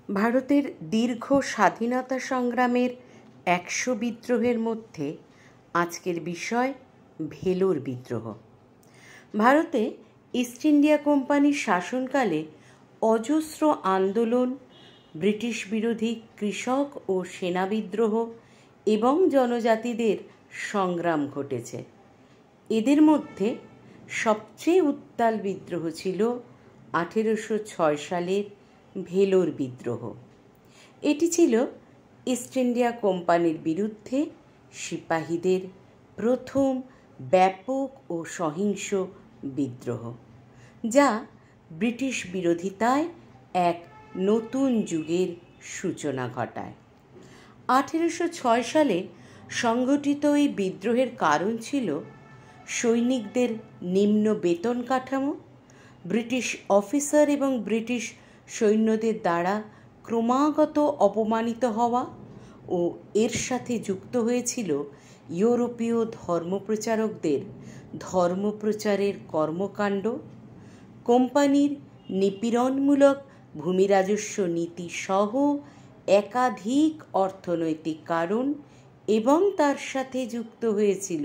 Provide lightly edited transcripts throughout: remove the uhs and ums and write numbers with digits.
ভারতের দীর্ঘ স্বাধীনতা সংগ্রামের ১০০ বিদ্রোহের মধ্যে আজকের বিষয় ভেলোর বিদ্রোহ। ভারতে ইস্ট ইন্ডিয়া কোম্পানির শাসনকালে অজস্র আন্দোলন, ব্রিটিশ বিরোধী কৃষক ও সেনা বিদ্রোহ এবং জনজাতিদের সংগ্রাম ঘটেছে। এদের মধ্যে সবচেয়ে উত্তাল বিদ্রোহ ছিল ১৮০৬ সালের ভেলোর বিদ্রোহ। এটি ছিল ইস্ট ইন্ডিয়া কোম্পানির বিরুদ্ধে সিপাহীদের প্রথম ব্যাপক ও সহিংস বিদ্রোহ, যা ব্রিটিশ বিরোধিতায় এক নতুন যুগের সূচনা ঘটায়। ১৮০৬ সালে সংগঠিত এই বিদ্রোহের কারণ ছিল সৈনিকদের নিম্ন বেতন কাঠামো, ব্রিটিশ অফিসার এবং ব্রিটিশ সৈন্যদের দ্বারা ক্রমাগত অপমানিত হওয়া ও এর সাথে যুক্ত হয়েছিল ইউরোপীয় ধর্মপ্রচারকদের ধর্মপ্রচারের কর্মকাণ্ড, কোম্পানির নিপীড়নমূলক ভূমি রাজস্ব নীতি সহ একাধিক অর্থনৈতিক কারণ, এবং তার সাথে যুক্ত হয়েছিল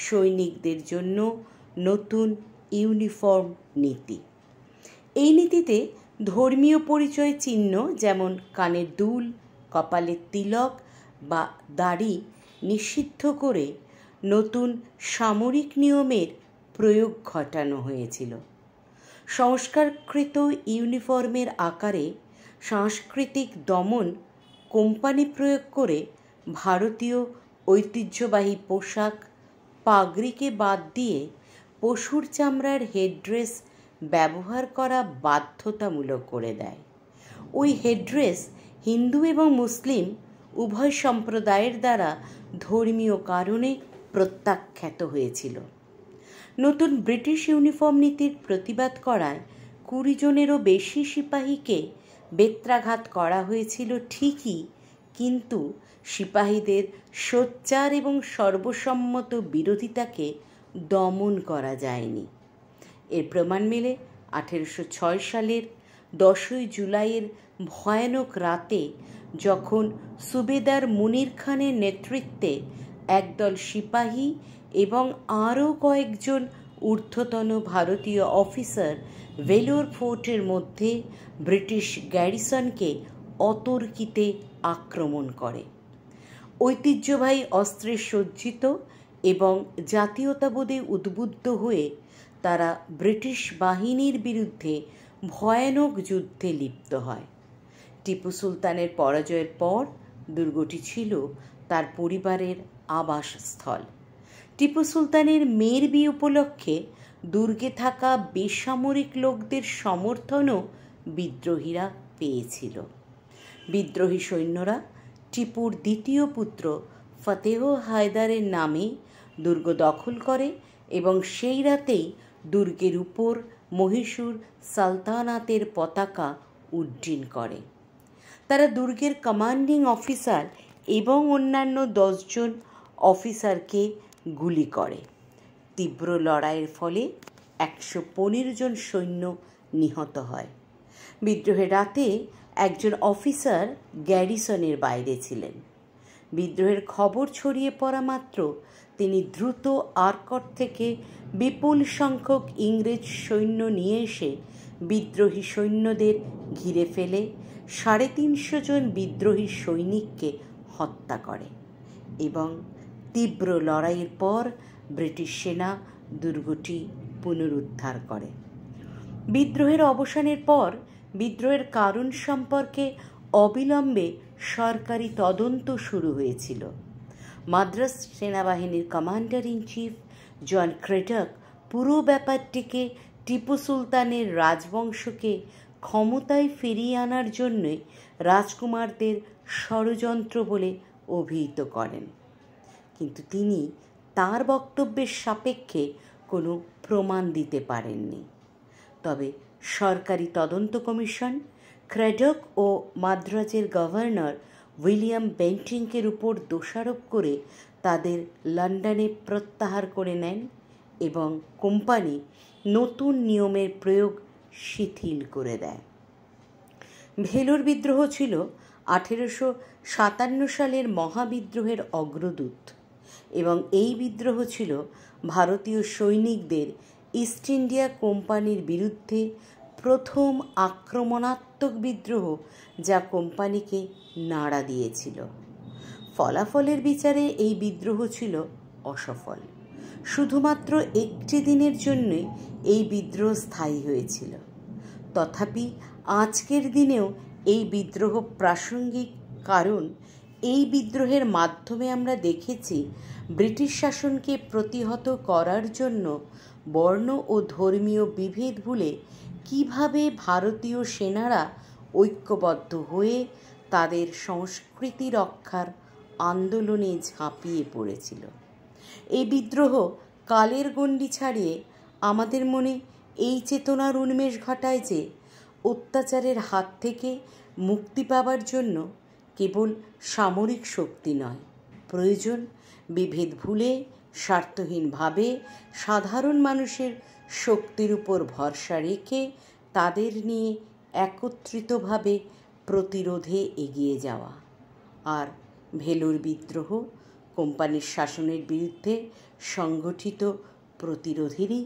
সৈনিকদের জন্য নতুন ইউনিফর্ম নীতি। এই নীতিতে ধর্মীয় পরিচয় চিহ্ন যেমন কানের দুল, কপালের তিলক বা দাড়ি নিষিদ্ধ করে নতুন সামরিক নিয়মের প্রয়োগ ঘটানো হয়েছিল। সংস্কারকৃত ইউনিফর্মের আকারে সাংস্কৃতিক দমন কোম্পানি প্রয়োগ করে ভারতীয় ঐতিহ্যবাহী পোশাক, পাগড়িকে বাদ দিয়ে পশুর চামড়ার হেডড্রেস ব্যবহার করা বাধ্যতামূলক করে দেয়। ওই হেডড্রেস হিন্দু এবং মুসলিম উভয় সম্প্রদায়ের দ্বারা ধর্মীয় কারণে প্রত্যাখ্যাত হয়েছিল। নতুন ব্রিটিশ ইউনিফর্ম নীতির প্রতিবাদ করায় ২০ জনেরও বেশি সিপাহীকে বেত্রাঘাত করা হয়েছিল ঠিকই, কিন্তু সিপাহীদের সোচ্চার এবং সর্বসম্মত বিরোধিতাকে দমন করা যায়নি। এর প্রমাণ মেলে ১৮০৬ সালের ১০ই জুলাইয়ের ভয়ানক রাতে, যখন সুবেদার মুনির খানের নেতৃত্বে একদল সিপাহী এবং আরও কয়েকজন ঊর্ধ্বতন ভারতীয় অফিসার ভেলোর ফোর্টের মধ্যে ব্রিটিশ গ্যারিসনকে অতর্কিতে আক্রমণ করে। ঐতিহ্যবাহী অস্ত্রে সজ্জিত এবং জাতীয়তাবোধে উদ্বুদ্ধ হয়ে তারা ব্রিটিশ বাহিনীর বিরুদ্ধে ভয়ানক যুদ্ধে লিপ্ত হয়। টিপু সুলতানের পরাজয়ের পর দুর্গটি ছিল তার পরিবারের আবাসস্থল। টিপু সুলতানের মেয়ের বিয়ে উপলক্ষে দুর্গে থাকা বেসামরিক লোকদের সমর্থনও বিদ্রোহীরা পেয়েছিল। বিদ্রোহী সৈন্যরা টিপুর দ্বিতীয় পুত্র ফতেহ হায়দারের নামে দুর্গ দখল করে এবং সেই রাতেই দুর্গের উপর মহীশূর সালতানাতের পতাকা উড্ডীন করে। তারা দুর্গের কমান্ডিং অফিসার এবং অন্যান্য ১০ জন অফিসারকে গুলি করে। তীব্র লড়াইয়ের ফলে ১১৫ জন সৈন্য নিহত হয়। বিদ্রোহের রাতে একজন অফিসার গ্যারিসনের বাইরে ছিলেন। বিদ্রোহের খবর ছড়িয়ে পড়া মাত্র তিনি দ্রুত আরকট থেকে বিপুল সংখ্যক ইংরেজ সৈন্য নিয়ে এসে বিদ্রোহী সৈন্যদের ঘিরে ফেলে ৩৫০ জন বিদ্রোহী সৈনিককে হত্যা করে এবং তীব্র লড়াইয়ের পর ব্রিটিশ সেনা দুর্গটি পুনরুদ্ধার করে। বিদ্রোহের অবসানের পর বিদ্রোহের কারণ সম্পর্কে অবিলম্বে সরকারি তদন্ত শুরু হয়েছিল। মাদ্রাস সেনাবাহিনীর কমান্ডার ইন চিফ জন ক্রেডক পুরো ব্যাপারটিকে টিপু সুলতানের রাজবংশকে ক্ষমতায় ফিরিয়ে আনার জন্য রাজকুমারদের ষড়যন্ত্র বলে অভিহিত করেন, কিন্তু তিনি তার বক্তব্যের সাপেক্ষে কোনো প্রমাণ দিতে পারেননি। তবে সরকারি তদন্ত কমিশন ক্রেডক ও মাদ্রাজের গভর্নর উইলিয়াম বেন্টিংকের উপর দোষারোপ করে তাদের লন্ডনে প্রত্যাহার করে নেন এবং কোম্পানি নতুন নিয়মের প্রয়োগ শিথিল করে দেয়। ভেলোর বিদ্রোহ ছিল 1857 সালের মহাবিদ্রোহের অগ্রদূত এবং এই বিদ্রোহ ছিল ভারতীয় সৈনিকদের ইস্ট ইন্ডিয়া কোম্পানির বিরুদ্ধে প্রথম আক্রমণাত্মক বিদ্রোহ, যা কোম্পানিকে নাড়া দিয়েছিল। ফলাফলের বিচারে এই বিদ্রোহ ছিল অসফল। শুধুমাত্র একটি দিনের জন্যই এই বিদ্রোহ স্থায়ী হয়েছিল। তথাপি আজকের দিনেও এই বিদ্রোহ প্রাসঙ্গিক, কারণ এই বিদ্রোহের মাধ্যমে আমরা দেখেছি ব্রিটিশ শাসনকে প্রতিহত করার জন্য বর্ণ ও ধর্মীয় বিভেদ ভুলে কিভাবে ভারতীয় সেনারা ঐক্যবদ্ধ হয়ে তাদের সংস্কৃতি রক্ষার আন্দোলনে ঝাঁপিয়ে পড়েছিল। এই বিদ্রোহ কালের গণ্ডি ছাড়িয়ে আমাদের মনে এই চেতনার উন্মেষ ঘটায় যে অত্যাচারের হাত থেকে মুক্তি পাওয়ার জন্য কেবল সামরিক শক্তি নয়, প্রয়োজন বিভেদ ভুলে স্বার্থহীনভাবে সাধারণ মানুষের শক্তির উপর ভরসা রেখে তাদের নিয়ে একত্রিতভাবে প্রতিরোধে এগিয়ে যাওয়া। আর ভেলোর বিদ্রোহ কোম্পানির শাসনের বিরুদ্ধে সংগঠিত প্রতিরোধেরই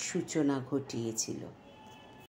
সূচনা ঘটিয়েছিল।